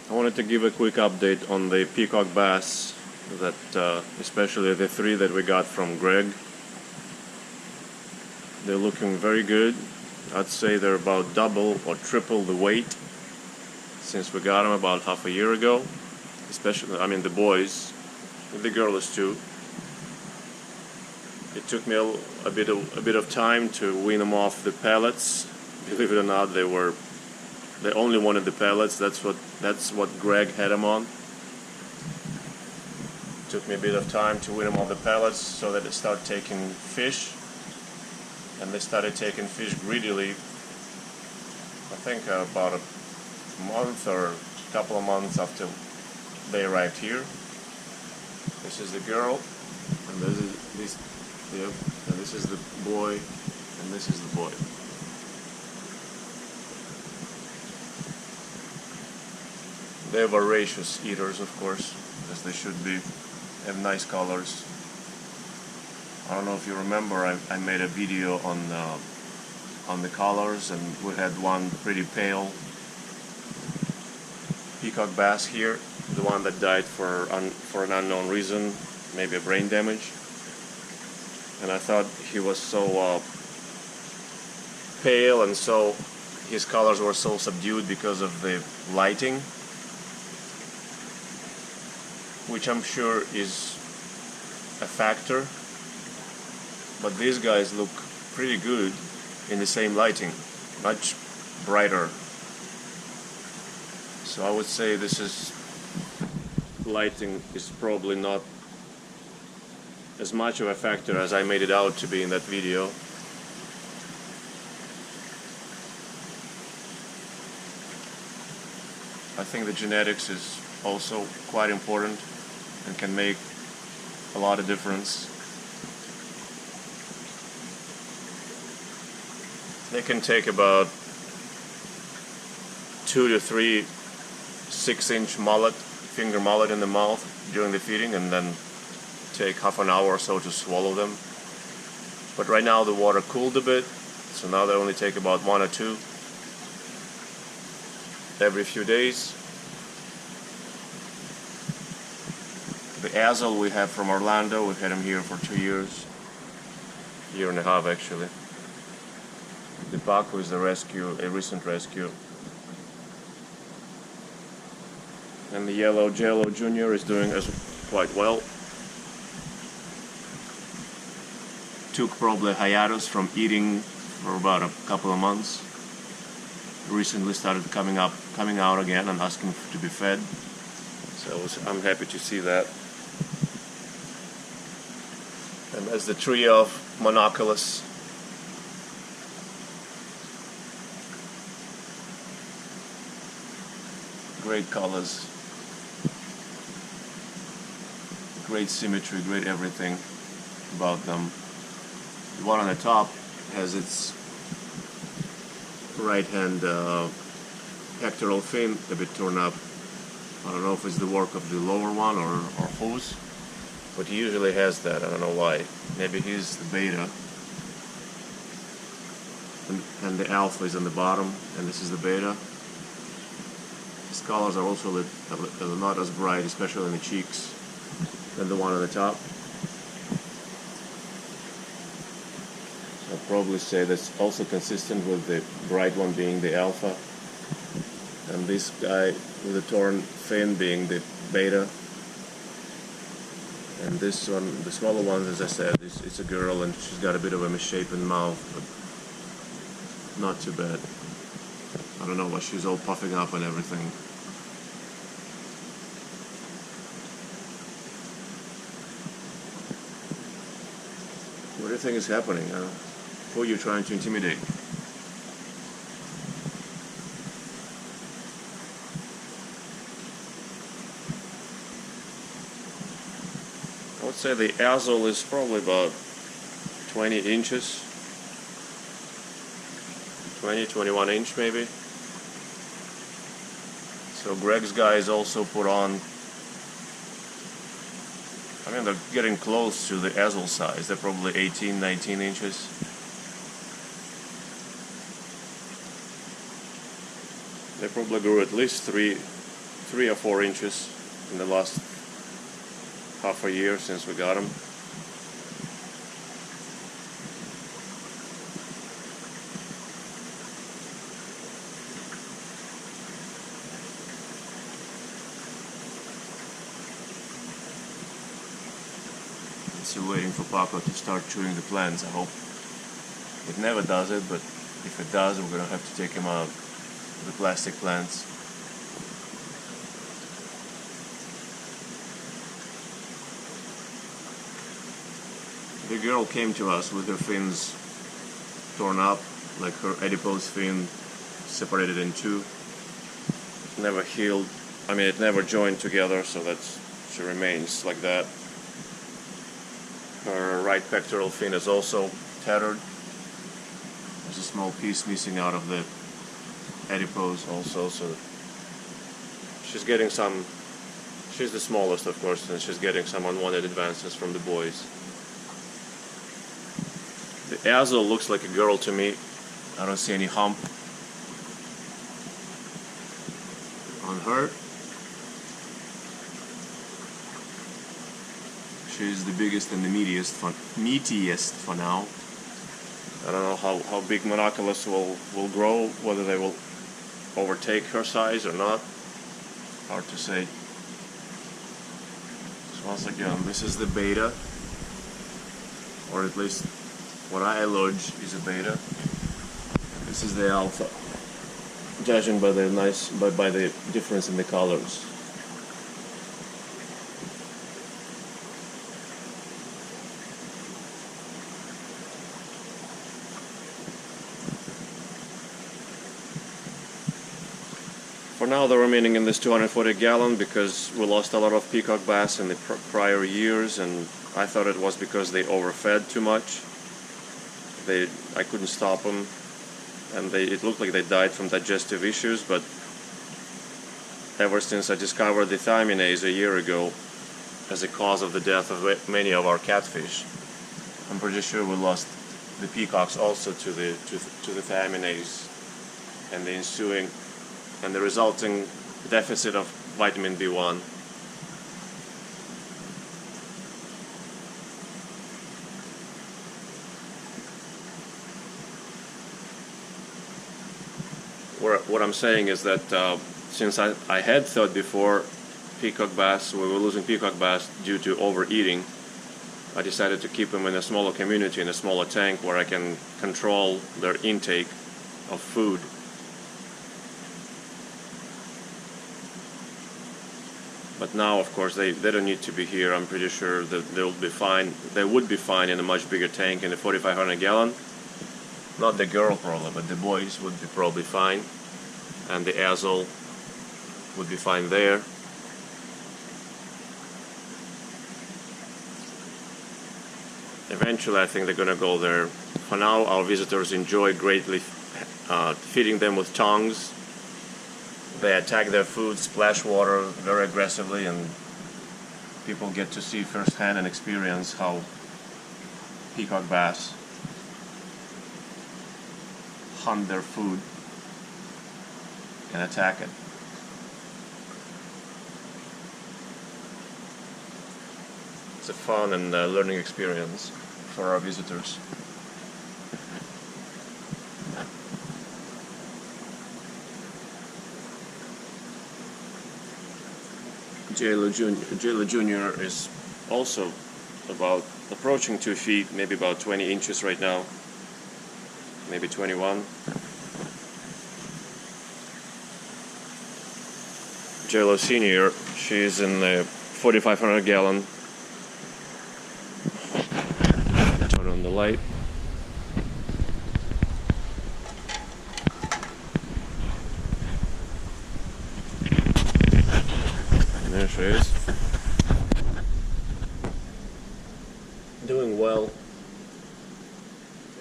I wanted to give a quick update on the peacock bass, that especially the 3 that we got from Greg. They're looking very good. I'd say they're about double or triple the weight since we got them about half a year ago. Especially, I mean, the boys, the girl is too. It took me a bit of time to wean them off the pellets. Believe it or not, they only wanted the pellets. That's what Greg had them on. It took me a bit of time to wean them off the pellets so that they start taking fish, and they started taking fish greedily. I think about a month or a couple of months after they arrived here. This is the girl, and this is the boy, and this is the boy. They're voracious eaters, of course, as they should be. They have nice colors. I don't know if you remember, I made a video on the colors, and we had one pretty pale peacock bass here, the one that died for an unknown reason, maybe a brain damage. And I thought he was so pale, and so his colors were so subdued because of the lighting, which I'm sure is a factor. But these guys look pretty good in the same lighting, much brighter. So I would say lighting is probably not as much of a factor as I made it out to be in that video. I think the genetics is also quite important and can make a lot of difference. They can take about 2 to 3 6-inch finger mullet in the mouth during the feeding, and then take half an hour or so to swallow them. But right now the water cooled a bit, so now they only take about 1 or 2 every few days. The Azle we have from Orlando, we've had him here for 2 years, year and a half actually. The pacu is a a recent rescue. And the Jello Jr is doing quite well. Took probably a hiatus from eating for about a couple of months. Recently started coming out again and asking to be fed. So I'm happy to see that. And that's the trio of monoculus. Great colors, great symmetry, great everything about them. The one on the top has its right hand pectoral fin a bit torn up. I don't know if it's the work of the lower one or whose, but he usually has that. I don't know why. Maybe he's the beta, and the alpha is on the bottom, and this is the beta. His colors are also not as bright, especially in the cheeks, than the one on the top. I'll probably say that's also consistent with the bright one being the alpha, and this guy with the torn fin being the beta. And this one, the smaller one, as I said, it's a girl, and she's got a bit of a misshapen mouth, but not too bad. I don't know why she's all puffing up and everything. What do you think is happening? Who are you trying to intimidate? I would say the Azle is probably about 20 inches. 21 inch maybe. So Greg's guys also put on, I mean, they're getting close to the Azle size. They're probably 18, 19 inches. They probably grew at least 3 or 4 inches in the last half a year since we got them. Still waiting for Paco to start chewing the plants. I hope it never does it, but if it does, we're gonna have to take him out of the plastic plants. The girl came to us with her fins torn up, like her adipose fin separated in two. Never healed. I mean, it never joined together, so she remains like that. Her right pectoral fin is also tattered. There's a small piece missing out of the adipose also, so she's getting some. She's the smallest, of course, and she's getting some unwanted advances from the boys. The azle looks like a girl to me. I don't see any hump on her. She's the biggest and the meatiest for now. I don't know how big monoculus will grow, whether they will overtake her size or not. Hard to say. So once again, this is the beta, or at least what I allege is a beta. This is the alpha, judging by the difference in the colors. For now they're remaining in this 240 gallon because we lost a lot of peacock bass in the prior years, and I thought it was because they overfed too much. I couldn't stop them, and it looked like they died from digestive issues, but ever since I discovered the thiaminase a year ago as a cause of the death of many of our catfish, I'm pretty sure we lost the peacocks also to the thiaminase and the ensuing and the resulting deficit of vitamin B1. What I'm saying is that since I had thought before peacock bass, we were losing peacock bass due to overeating, I decided to keep them in a smaller community, in a smaller tank where I can control their intake of food. But now, of course, they don't need to be here. I'm pretty sure that they'll be fine. They would be fine in a much bigger tank, in a 4,500 gallon. Not the girl probably, but the boys would be probably fine. And the azle would be fine there. Eventually, I think they're going to go there. For now, our visitors enjoy greatly feeding them with tongs. They attack their food, splash water very aggressively, and people get to see firsthand and experience how peacock bass hunt their food and attack it. It's a fun and learning experience for our visitors. Jello Jr is also about approaching 2 feet, maybe about 20 inches right now, maybe 21. Jello Sr, she's in the 4,500 gallon. Turn on the light. There she is. Doing well.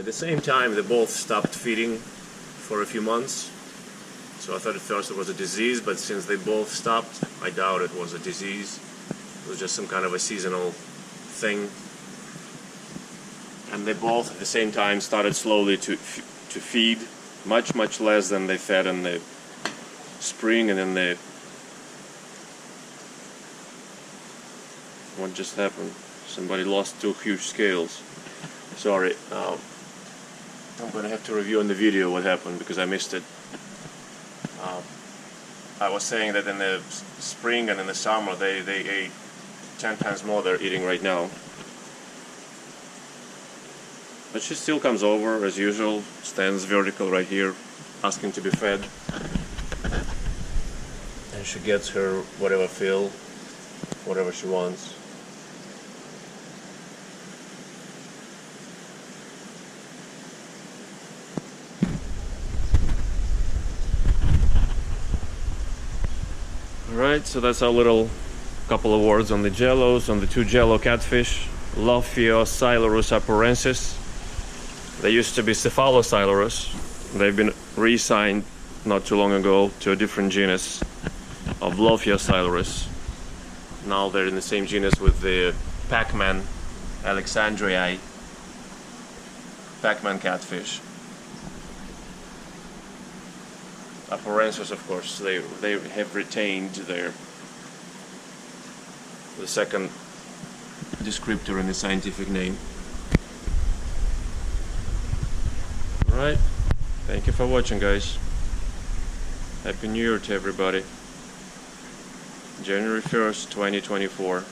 At the same time, they both stopped feeding for a few months. So I thought at first it was a disease, but since they both stopped, I doubt it was a disease. It was just some kind of a seasonal thing. And they both at the same time started slowly to feed, much less than they fed in the spring and in the What just happened? Somebody lost 2 huge scales. Sorry. I'm gonna have to review on the video what happened because I missed it. I was saying that in the spring and in the summer they ate 10 times more they're eating right now. But she still comes over as usual, stands vertical right here, asking to be fed. And she gets her whatever fill, whatever she wants. Alright, so that's our little couple of words on the jellos, on the 2 jello catfish, Lophiosilarus apurensis. They used to be Cephalosilurus. They've been reassigned not too long ago to a different genus of Lophiosilarus. Now they're in the same genus with the Pac-Man Alexandriae, Pac-Man catfish. Apurensis, of course, they have retained the second descriptor in the scientific name. Alright, thank you for watching, guys. Happy New Year to everybody. January 1st, 2024.